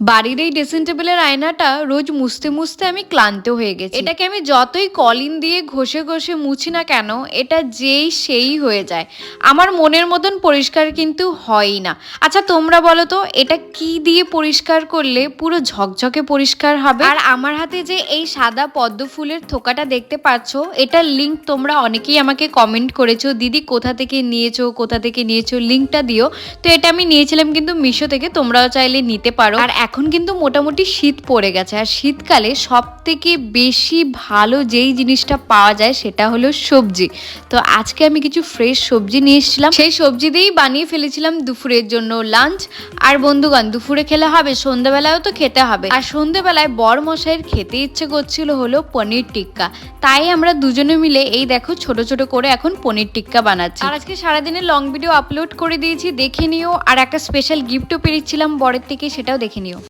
বাড়ির এই ড্রেসিং টেবিলের আয়নাটা রোজ মুছতে মুছতে আমি ক্লান্ত হয়ে গেছি। এটাকে আমি যতই কলিন দিয়ে ঘষে ঘষে মুছি না কেন, এটা যেই সেই হয়ে যায়। আমার মনের মতন পরিষ্কার কিন্তু হয়ই না। আচ্ছা তোমরা বলো তো, এটা কি দিয়ে পরিষ্কার করলে পুরো ঝকঝকে পরিষ্কার হবে? আর আমার হাতে যে এই সাদা পদ্ম ফুলের থোকাটা দেখতে পাচ্ছ, এটার লিঙ্ক তোমরা অনেকেই আমাকে কমেন্ট করেছো, দিদি কোথা থেকে নিয়েছো লিঙ্কটা দিও। তো এটা আমি নিয়েছিলাম কিন্তু মিশো থেকে, তোমরাও চাইলে নিতে পারো। আর এখন কিন্তু মোটামুটি শীত পড়ে গেছে, আর শীতকালে সব থেকে বেশি ভালো যেই জিনিসটা পাওয়া যায় সেটা হলো সবজি। তো আজকে আমি কিছু ফ্রেশ সবজি নিয়ে এসেছিলাম, সেই সবজি দিয়েই বানিয়ে ফেলেছিলাম দুপুরের জন্য লাঞ্চ। আর বন্ধুগণ, দুপুরে খেলে হবে, সন্ধ্যাবেলায়ও তো খেতে হবে। আর সন্ধ্যাবেলায় বর মশাইয়ের খেতে ইচ্ছে করছিল হলো পনির টিক্কা, তাই আমরা দুজনে মিলে এই দেখো ছোট ছোট করে এখন পনির টিক্কা বানাচ্ছি। আর আজকে সারাদিনের লং ভিডিও আপলোড করে দিয়েছি, দেখে নিও। আর একটা স্পেশাল গিফটও পেয়েছিলাম বরের থেকে, সেটাও দেখে নিও।